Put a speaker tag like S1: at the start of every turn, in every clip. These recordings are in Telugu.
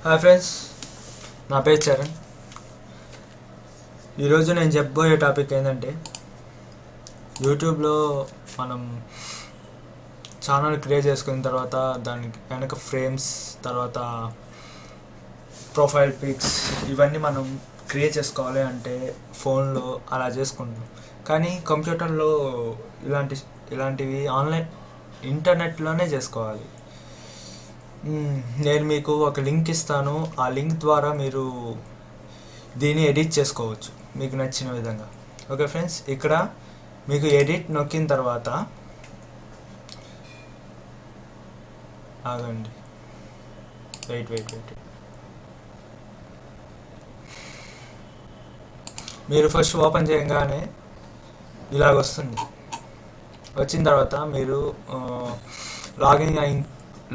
S1: హాయ్ ఫ్రెండ్స్, నా పేరు చరణ్. ఈరోజు నేను చెప్పబోయే టాపిక్ ఏంటంటే, యూట్యూబ్లో మనం ఛానల్ క్రియేట్ చేసుకున్న తర్వాత దానికి వెనక ఫ్రేమ్స్, తర్వాత ప్రొఫైల్ పిక్స్ ఇవన్నీ మనం క్రియేట్ చేసుకోవాలి అంటే ఫోన్లో అలా చేసుకుంటాం. కానీ కంప్యూటర్లో ఇలాంటివి ఆన్లైన్ ఇంటర్నెట్లోనే చేసుకోవాలి. నేను మీకు ఒక లింక్ ఇస్తాను. ఆ లింక్ ద్వారా మీరు దీన్ని ఎడిట్ చేసుకోవచ్చు మీకు నచ్చిన విధంగా. ఓకే ఫ్రెండ్స్, ఇక్కడ మీకు ఎడిట్ నొక్కిన తర్వాత ఆగండి, వెయిట్ మీరు ఫస్ట్ ఓపెన్ చేయగానే ఇలాగ వస్తుంది. వచ్చిన తర్వాత మీరు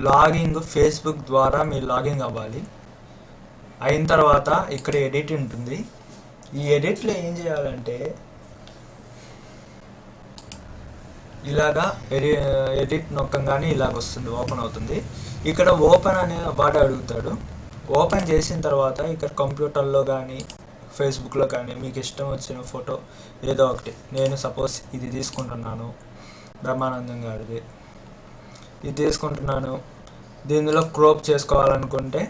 S1: లాగింగ్ ఫేస్బుక్ ద్వారా మీరు లాగిన్ అవ్వాలి. అయిన తర్వాత ఇక్కడ ఎడిట్ ఉంటుంది. ఈ ఎడిట్లో ఏం చేయాలంటే ఇలాగా ఎడిట్ నొక్కగానే ఇలాగ వస్తుంది, ఓపెన్ అవుతుంది. ఇక్కడ ఓపెన్ అనే వాడు అడుగుతాడు. ఓపెన్ చేసిన తర్వాత ఇక్కడ కంప్యూటర్లో కానీ ఫేస్బుక్లో కానీ మీకు ఇష్టం వచ్చిన ఫోటో ఏదో ఒకటి, నేను సపోజ్ ఇది తీసుకుంటున్నాను, బ్రహ్మానందం గారిది ఇది తీసుకుంటున్నాను. దీనిలో క్రోప్ చేసుకోవాలనుకుంటే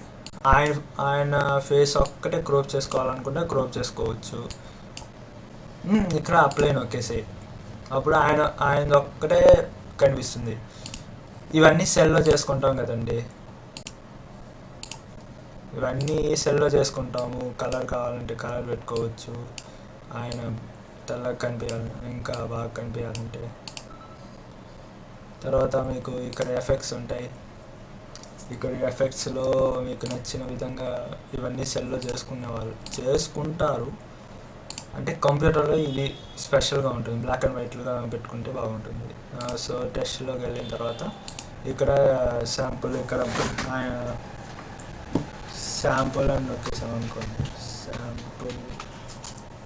S1: ఆయన ఫేస్ ఒక్కటే క్రోప్ చేసుకోవాలనుకుంటే క్రోప్ చేసుకోవచ్చు. ఇక్కడ అప్లై నొక్కేసాయి, అప్పుడు ఆయన ఒక్కటే కనిపిస్తుంది. ఇవన్నీ సెల్లో చేసుకుంటాం కదండి, ఇవన్నీ సెల్లో చేసుకుంటాము. కలర్ కావాలంటే కలర్ పెట్టుకోవచ్చు. ఆయన తెల్లగా కనిపించాలి, ఇంకా బాగా కనిపించాలంటే. తర్వాత మీకు ఇక్కడ ఎఫెక్ట్స్ ఉంటాయి. ఇక్కడ ఎఫెక్ట్స్లో మీకు నచ్చిన విధంగా ఇవన్నీ సెల్లో చేసుకుంటారు. అంటే కంప్యూటర్లో ఇది స్పెషల్గా ఉంటుంది, బ్లాక్ అండ్ వైట్గా పెట్టుకుంటే బాగుంటుంది. సో టెస్ట్లోకి వెళ్ళిన తర్వాత ఇక్కడ శాంపుల్, ఇక్కడ శాంపుల్ అని నొక్కేసాం అనుకోండి. శాంపుల్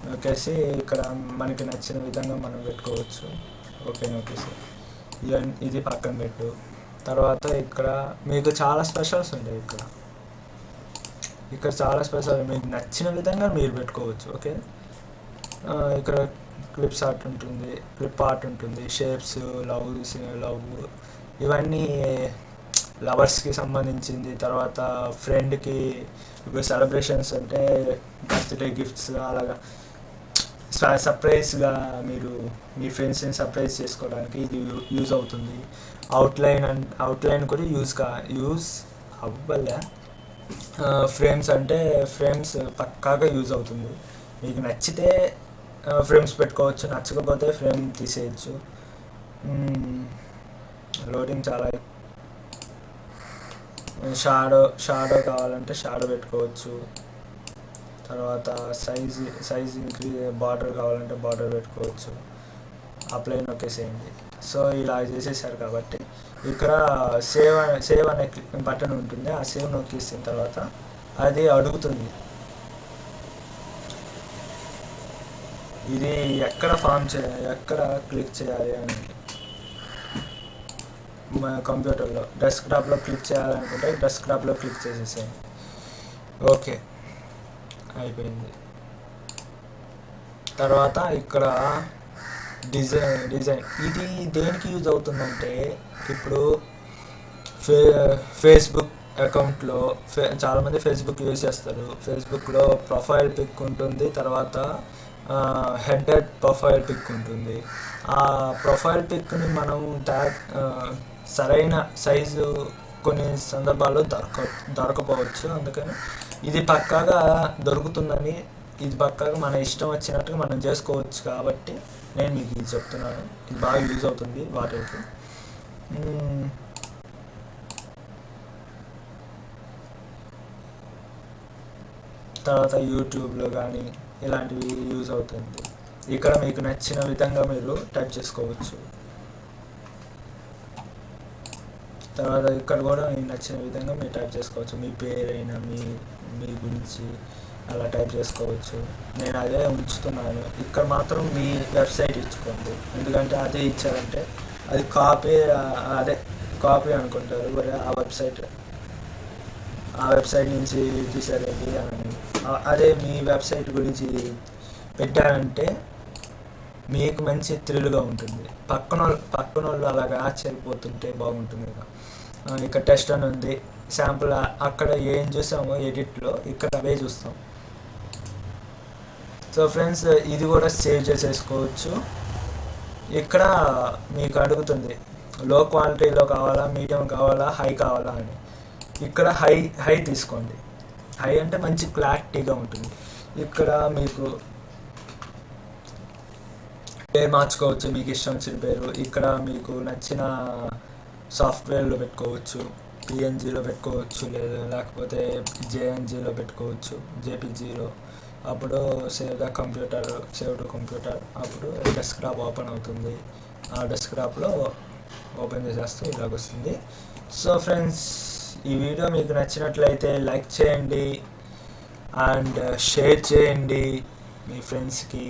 S1: నొక్కేసి ఇక్కడ మనకి నచ్చిన విధంగా మనం పెట్టుకోవచ్చు. ఓకే నొక్కేసి ఇది పక్కన పెట్టు. తర్వాత ఇక్కడ మీకు చాలా స్పెషల్స్ ఉంటాయి. ఇక్కడ చాలా స్పెషల్, మీకు నచ్చిన విధంగా మీరు పెట్టుకోవచ్చు. ఓకే, ఇక్కడ క్లిప్స్ ఆర్ట్ ఉంటుంది, క్లిప్ ఆర్ట్ ఉంటుంది, షేప్స్, లవ్ ఇవన్నీ లవర్స్కి సంబంధించింది. తర్వాత ఫ్రెండ్కి ఇప్పుడు సెలబ్రేషన్స్ అంటే బర్త్డే గిఫ్ట్స్ అలాగా సర్ప్రైజ్గా మీరు మీ ఫ్రెండ్స్ని సర్ప్రైజ్ చేసుకోవడానికి ఇది యూజ్ అవుతుంది. అవుట్లైన్ కూడా యూజ్ అవ్వలే. ఫ్రేమ్స్ అంటే ఫ్రేమ్స్ పక్కాగా యూజ్ అవుతుంది. మీకు నచ్చితే ఫ్రేమ్స్ పెట్టుకోవచ్చు, నచ్చకపోతే ఫ్రేమ్ తీసేయచ్చు. లోడింగ్ చాలా. షాడో కావాలంటే షాడో పెట్టుకోవచ్చు. తర్వాత సైజ్ ఇంక్రీజ్, బార్డర్ కావాలంటే బార్డర్ పెట్టుకోవచ్చు. అప్లై నొక్కేసేయండి. సో ఇలా చేసేసారు కాబట్టి ఇక్కడ సేవ్ అనే బటన్ ఉంటుంది. ఆ సేవ్ నొక్కేసిన తర్వాత అది అడుగుతుంది ఇది ఎక్కడ ఎక్కడ క్లిక్ చేయాలి అని. కంప్యూటర్లో డెస్క్టాప్లో క్లిక్ చేయాలనుకుంటే డెస్క్టాప్లో క్లిక్ చేసేసేయండి. ఓకే, అయిపోయింది. తర్వాత ఇక్కడ డిజైన్ ఇది దేనికి యూజ్ అవుతుందంటే, ఇప్పుడు ఫేస్బుక్ అకౌంట్లో చాలామంది ఫేస్బుక్ యూజ్ చేస్తారు. ఫేస్బుక్లో ప్రొఫైల్ పిక్ ఉంటుంది, తర్వాత హెడర్ ప్రొఫైల్ పిక్ ఉంటుంది. ఆ ప్రొఫైల్ పిక్ని మనం సరైన సైజు కొన్ని సందర్భాల్లో దొరకపోవచ్చు. అందుకని ఇది పక్కాగా దొరుకుతుందని, ఇది పక్కాగా మన ఇష్టం వచ్చినట్టుగా మనం చేసుకోవచ్చు. కాబట్టి నేను మీకు ఇది చెప్తున్నాను. ఇది బాగా యూజ్ అవుతుంది వాటికి. తర్వాత యూట్యూబ్లో కానీ ఇలాంటివి యూజ్ అవుతుంది. ఇక్కడ మీకు నచ్చిన విధంగా మీరు టైప్ చేసుకోవచ్చు. తర్వాత ఇక్కడ కూడా మీకు నచ్చిన విధంగా మీరు టైప్ చేసుకోవచ్చు. మీ పేరైనా మీ గురించి అలా టైప్ చేసుకోవచ్చు. నేను అదే ఉంచుతున్నాను. ఇక్కడ మాత్రం మీ వెబ్సైట్ ఇచ్చుకోండి, ఎందుకంటే అదే ఇచ్చారంటే అది కాపీ అనుకుంటారు. ఆ వెబ్సైట్ ఆ వెబ్సైట్ నుంచి తీసారేంటి అని. అదే మీ వెబ్సైట్ గురించి పెట్టారంటే మీకు మంచి థ్రిల్గా ఉంటుంది. పక్కన వాళ్ళు అలాగా ఆశ్చర్యపోతుంటే బాగుంటుంది కదా. ఇక్కడ టెస్ట్ అని ఉంది, శాంపుల్. అక్కడ ఏం చూసామో ఎడిట్లో ఇక్కడ అవే చూస్తాం. సో ఫ్రెండ్స్, ఇది కూడా సేవ్ చేసేసుకోవచ్చు. ఇక్కడ మీకు అడుగుతుంది లో క్వాలిటీలో కావాలా, మీడియం కావాలా, హై కావాలా అని. ఇక్కడ హై తీసుకోండి. హై అంటే మంచి క్లారిటీగా ఉంటుంది. ఇక్కడ మీకు పేరు మార్చుకోవచ్చు, మీకు ఇష్టం వచ్చిన పేరు. ఇక్కడ మీకు నచ్చిన సాఫ్ట్వేర్లో పెట్టుకోవచ్చు, పిఎన్జిలో పెట్టుకోవచ్చు, లేకపోతే జేఎన్జిలో పెట్టుకోవచ్చు, జేపీజీలో. అప్పుడు సేవ్ టు కంప్యూటర్. అప్పుడు డెస్క్టాప్ ఓపెన్ అవుతుంది. ఆ డెస్క్టాప్లో ఓపెన్ చేసేస్తే ఇలాగొస్తుంది. సో ఫ్రెండ్స్, ఈ వీడియో మీకు నచ్చినట్లయితే లైక్ చేయండి అండ్ షేర్ చేయండి మీ ఫ్రెండ్స్కి.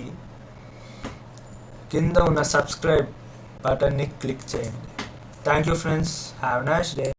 S1: కింద ఉన్న సబ్స్క్రైబ్ బటన్ని క్లిక్ చేయండి. Thank you friends, have nice day.